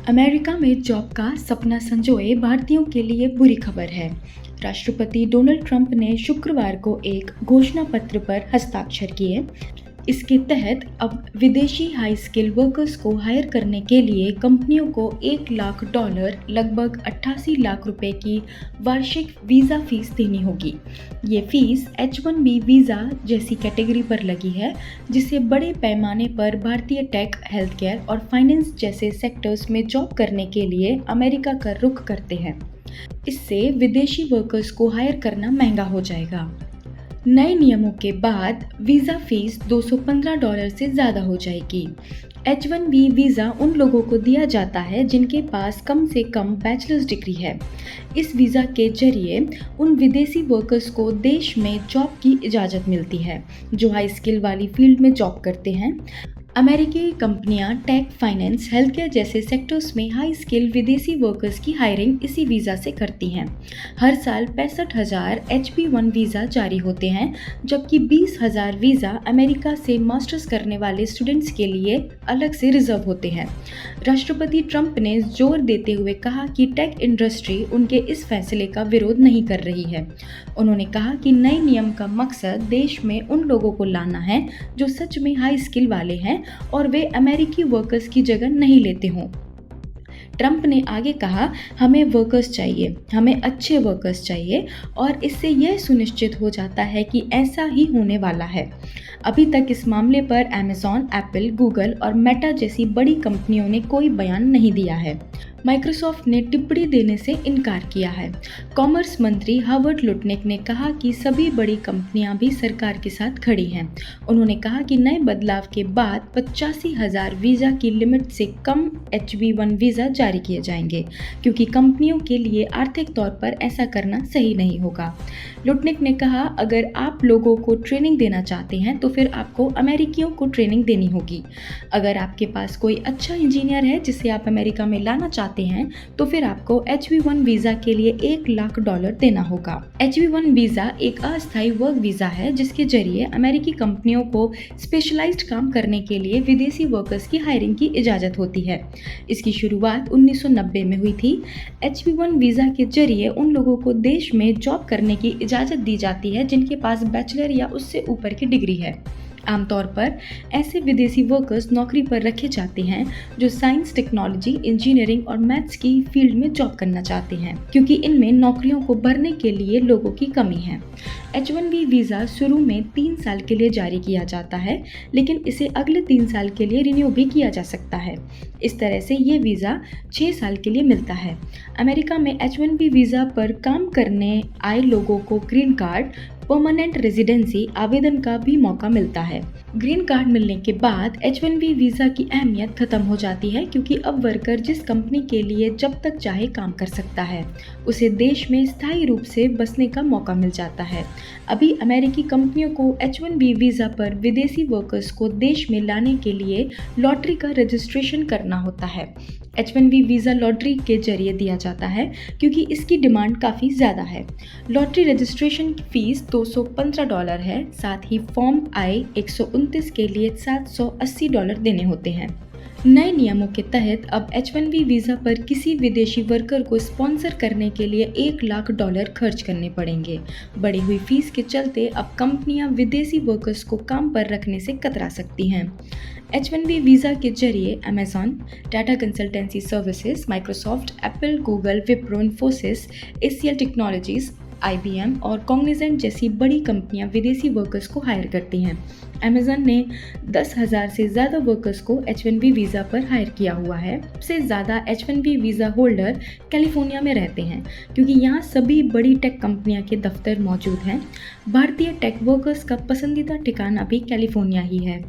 America में job का सपना संजोए भारतीयों के लिए बुरी खबर है। राष्ट्रपति डोनाल्ड ट्रंप ने शुक्रवार को एक घोषणा पत्र पर हस्ताक्षर किए। इसके तहत अब विदेशी हाई स्किल वर्कर्स को हायर करने के लिए कंपनियों को $1 लाख लगभग 88 लाख रुपए की वार्षिक वीज़ा फीस देनी होगी। ये फीस H-1B वीज़ा जैसी कैटेगरी पर लगी है, जिसे बड़े पैमाने पर भारतीय टेक, हेल्थ केयर और फाइनेंस जैसे सेक्टर्स में जॉब करने के लिए अमेरिका का रुख करते हैं। इससे विदेशी वर्कर्स को हायर करना महंगा हो जाएगा। नए नियमों के बाद वीज़ा फीस $215 से ज़्यादा हो जाएगी। H-1B वीज़ा उन लोगों को दिया जाता है जिनके पास कम से कम बैचलर्स डिग्री है। इस वीज़ा के जरिए उन विदेशी वर्कर्स को देश में जॉब की इजाज़त मिलती है जो हाई स्किल वाली फील्ड में जॉब करते हैं। अमेरिकी कंपनियां टेक, फाइनेंस, हेल्थ केयर जैसे सेक्टर्स में हाई स्किल विदेशी वर्कर्स की हायरिंग इसी वीज़ा से करती हैं। हर साल 65,000 HP-1 वीज़ा जारी होते हैं, जबकि 20,000 वीज़ा अमेरिका से मास्टर्स करने वाले स्टूडेंट्स के लिए अलग से रिजर्व होते हैं। राष्ट्रपति ट्रंप ने जोर देते हुए कहा कि टेक इंडस्ट्री उनके इस फैसले का विरोध नहीं कर रही है। उन्होंने कहा कि नए नियम का मकसद देश में उन लोगों को लाना है जो सच में हाई स्किल वाले हैं और वे अमेरिकी वर्कर्स की जगह नहीं लेते हों। ट्रंप ने आगे कहा, हमें वर्कर्स चाहिए, हमें अच्छे वर्कर्स चाहिए और इससे यह सुनिश्चित हो जाता है कि ऐसा ही होने वाला है। अभी तक इस मामले पर अमेज़न, एप्पल, गूगल और मेटा जैसी बड़ी कंपनियों ने कोई बयान नहीं दिया है। माइक्रोसॉफ्ट ने टिप्पणी देने से इनकार किया है। कॉमर्स मंत्री हावर्ड लुटनिक ने कहा कि सभी बड़ी कंपनियां भी सरकार के साथ खड़ी हैं। उन्होंने कहा कि नए बदलाव के बाद 85,000 वीज़ा की लिमिट से कम H-1B वीज़ा जारी किए जाएंगे, क्योंकि कंपनियों के लिए आर्थिक तौर पर ऐसा करना सही नहीं होगा। लुटनिक ने कहा, अगर आप लोगों को ट्रेनिंग देना चाहते हैं तो फिर आपको अमेरिकियों को ट्रेनिंग देनी होगी। अगर आपके पास कोई अच्छा इंजीनियर है जिसे आप अमेरिका में लाना चाहते हैं तो फिर आपको H-1B वीज़ा के लिए $1 लाख देना होगा। H-1B वीज़ा एक अस्थायी वर्क वीज़ा है जिसके जरिए अमेरिकी कंपनियों को स्पेशलाइज्ड काम करने के लिए विदेशी वर्कर्स की हायरिंग की इजाज़त होती है। इसकी शुरुआत 1990 में हुई थी। H-1B वीज़ा के जरिए उन लोगों को देश में जॉब करने की इजाज़त दी जाती है जिनके पास बैचलर या उससे ऊपर की डिग्री है। आमतौर पर ऐसे विदेशी वर्कर्स नौकरी पर रखे जाते हैं जो साइंस, टेक्नोलॉजी, इंजीनियरिंग और मैथ्स की फील्ड में जॉब करना चाहते हैं, क्योंकि इनमें नौकरियों को भरने के लिए लोगों की कमी है। H-1B वीज़ा शुरू में 3 साल के लिए जारी किया जाता है, लेकिन इसे अगले 3 साल के लिए रिन्यू भी किया जा सकता है। इस तरह से ये वीज़ा 6 साल के लिए मिलता है। अमेरिका में H-1B वीज़ा पर काम करने आए लोगों को ग्रीन कार्ड, परमानेंट रेजिडेंसी आवेदन का भी मौका मिलता है। ग्रीन कार्ड मिलने के बाद H-1B वीज़ा की अहमियत खत्म हो जाती है, क्योंकि अब वर्कर जिस कंपनी के लिए जब तक चाहे काम कर सकता है, उसे देश में स्थायी रूप से बसने का मौका मिल जाता है। अभी अमेरिकी कंपनियों को H-1B वीज़ा पर विदेशी वर्कर्स को देश में लाने के लिए लॉटरी का रजिस्ट्रेशन करना होता है। H-1B वीज़ा लॉटरी के जरिए दिया जाता है क्योंकि इसकी डिमांड काफ़ी ज़्यादा है। लॉटरी रजिस्ट्रेशन की फ़ीस $215 है। साथ ही फॉर्म I-129 के लिए $780 देने होते हैं। नए नियमों के तहत अब H-1B वीज़ा पर किसी विदेशी वर्कर को स्पॉन्सर करने के लिए $1 लाख खर्च करने पड़ेंगे। बढ़ी हुई फीस के चलते अब कंपनियां विदेशी वर्कर्स को काम पर रखने से कतरा सकती हैं। H-1B वीज़ा के जरिए Amazon, Tata consultancy services, Microsoft, Apple, Google, Wipro, Infosys, ACL technologies, IBM और कॉग्निजेंट जैसी बड़ी कंपनियां विदेशी वर्कर्स को हायर करती हैं। अमेज़न ने 10,000 से ज़्यादा वर्कर्स को H-1B वीज़ा पर हायर किया हुआ है। सबसे ज़्यादा H-1B वीज़ा होल्डर कैलिफोर्निया में रहते हैं, क्योंकि यहाँ सभी बड़ी टेक कंपनियां के दफ्तर मौजूद हैं। भारतीय टेक वर्कर्स का पसंदीदा ठिकाना भी कैलिफोर्निया ही है।